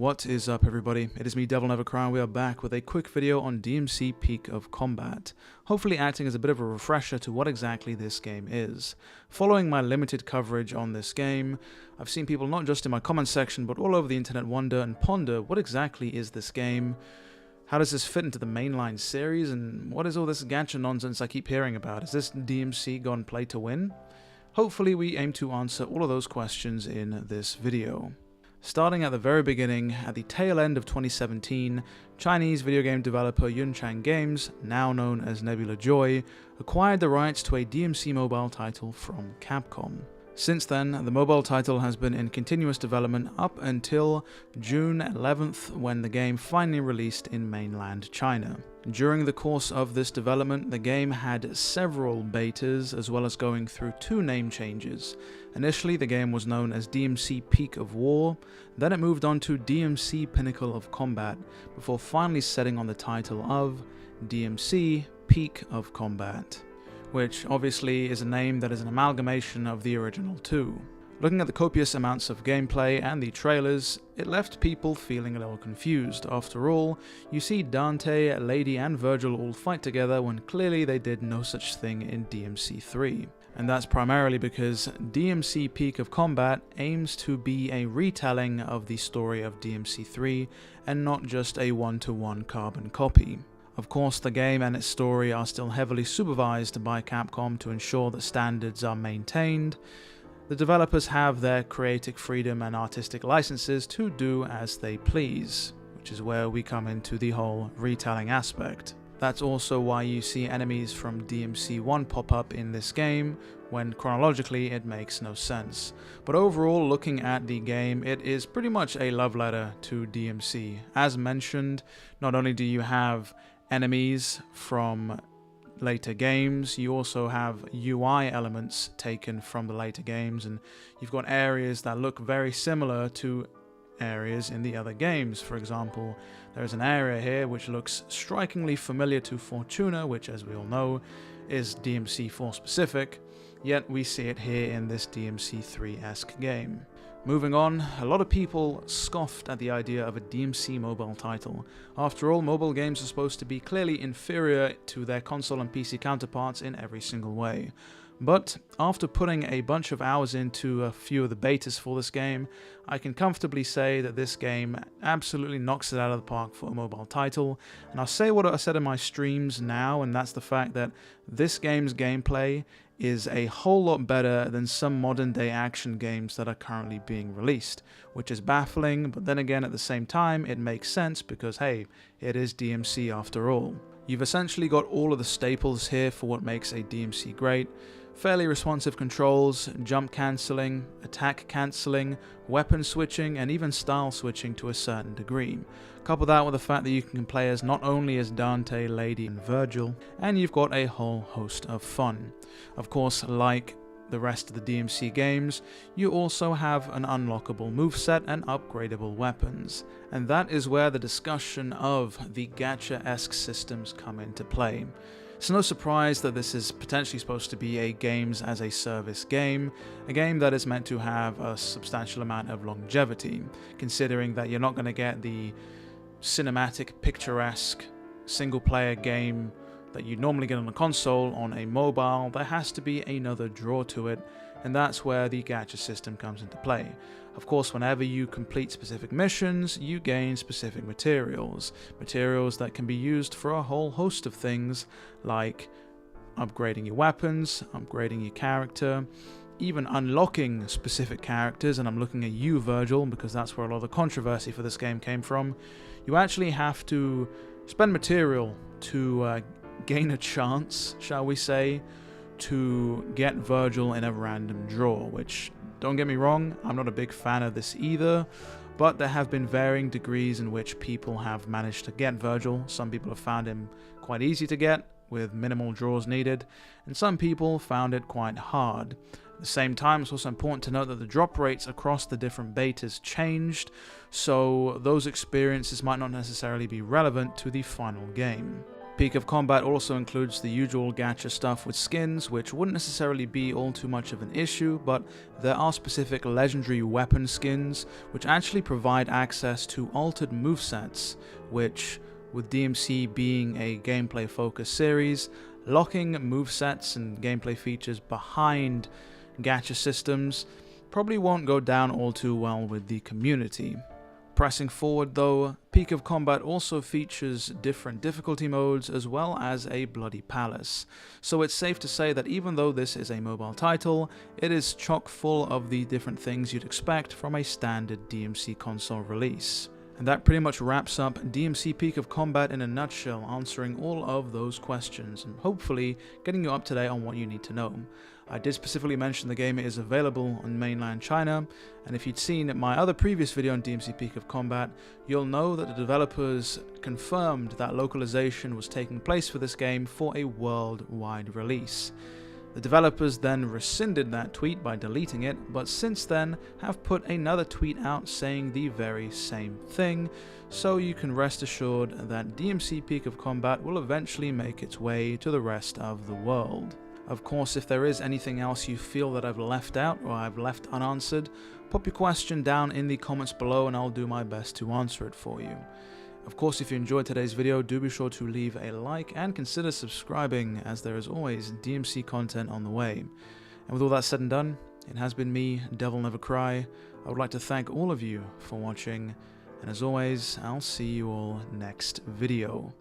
What is up, everybody? It is me, DevilNeverCry, and we are back with a quick video on DMC Peak of Combat, hopefully acting as a bit of a refresher to what exactly this game is. Following my limited coverage on this game, I've seen people not just in my comment section but all over the internet wonder and ponder what exactly is this game, how does this fit into the mainline series, and what is all this gacha nonsense I keep hearing about? Is this DMC gone play to win? Hopefully we aim to answer all of those questions in this video. Starting at the very beginning, at the tail end of 2017, Chinese video game developer Yunchang Games, now known as NEBULAJOY, acquired the rights to a DMC mobile title from Capcom. Since then, the mobile title has been in continuous development up until June 11th, when the game finally released in mainland China. During the course of this development, the game had several betas, as well as going through 2 name changes. Initially, the game was known as DMC Peak of War, then it moved on to DMC Pinnacle of Combat, before finally setting on the title of DMC Peak of Combat, which obviously is a name that is an amalgamation of the original 2. Looking at the copious amounts of gameplay and the trailers, it left people feeling a little confused. After all, you see Dante, Lady and Vergil all fight together when clearly they did no such thing in DMC 3. And that's primarily because DMC Peak of Combat aims to be a retelling of the story of DMC 3 and not just a one-to-one carbon copy. Of course, the game and its story are still heavily supervised by Capcom to ensure that standards are maintained. The developers have their creative freedom and artistic licenses to do as they please, which is where we come into the whole retelling aspect. That's also why you see enemies from DMC 1 pop up in this game, when chronologically it makes no sense. But overall, looking at the game, it is pretty much a love letter to DMC. As mentioned, not only do you have enemies from later games, you also have UI elements taken from the later games, and you've got areas that look very similar to areas in the other games. For example, there's an area here which looks strikingly familiar to Fortuna, which, as we all know, is DMC 4 specific, yet we see it here in this DMC 3-esque game. Moving on, a lot of people scoffed at the idea of a DMC mobile title. After all, mobile games are supposed to be clearly inferior to their console and PC counterparts in every single way. But after putting a bunch of hours into a few of the betas for this game, I can comfortably say that this game absolutely knocks it out of the park for a mobile title. And I'll say what I said in my streams now, and that's the fact that this game's gameplay is a whole lot better than some modern day action games that are currently being released, which is baffling, but then again at the same time it makes sense because hey, it is DMC after all. You've essentially got all of the staples here for what makes a DMC great. Fairly responsive controls, jump cancelling, attack cancelling, weapon switching, and even style switching to a certain degree. Couple that with the fact that you can play as not only as Dante, Lady, and Vergil, and you've got a whole host of fun. Of course, like the rest of the DMC games, you also have an unlockable moveset and upgradable weapons, and that is where the discussion of the gacha-esque systems come into play. It's no surprise that this is potentially supposed to be a games-as-a-service game, a game that is meant to have a substantial amount of longevity, considering that you're not going to get the cinematic, picturesque, single-player game that you normally get on a console on a mobile. There has to be another draw to it, and that's where the gacha system comes into play. Of course, whenever you complete specific missions, you gain specific materials that can be used for a whole host of things, like upgrading your weapons, upgrading your character, even unlocking specific characters. And I'm looking at you, Vergil, because that's where a lot of the controversy for this game came from. You actually have to spend material to gain a chance, shall we say, to get Vergil in a random draw, which, don't get me wrong, I'm not a big fan of this either, but there have been varying degrees in which people have managed to get Vergil. Some people have found him quite easy to get, with minimal draws needed, and some people found it quite hard. At the same time, it's also important to note that the drop rates across the different betas changed, so those experiences might not necessarily be relevant to the final game. Peak of Combat also includes the usual gacha stuff with skins, which wouldn't necessarily be all too much of an issue, but there are specific legendary weapon skins which actually provide access to altered movesets, which, with DMC being a gameplay focused series, locking movesets and gameplay features behind gacha systems probably won't go down all too well with the community. Pressing forward though, Peak of Combat also features different difficulty modes as well as a bloody palace, so it's safe to say that even though this is a mobile title, it is chock full of the different things you'd expect from a standard DMC console release. And that pretty much wraps up DMC Peak of Combat in a nutshell, answering all of those questions and hopefully getting you up to date on what you need to know. I did specifically mention the game is available on mainland China, and if you'd seen my other previous video on DMC Peak of Combat, you'll know that the developers confirmed that localization was taking place for this game for a worldwide release. The developers then rescinded that tweet by deleting it, but since then have put another tweet out saying the very same thing, so you can rest assured that DMC Peak of Combat will eventually make its way to the rest of the world. Of course, if there is anything else you feel that I've left out or I've left unanswered, pop your question down in the comments below and I'll do my best to answer it for you. Of course, if you enjoyed today's video, do be sure to leave a like and consider subscribing, as there is always DMC content on the way. And with all that said and done, it has been me, DevilNeverCry. I would like to thank all of you for watching, and as always, I'll see you all next video.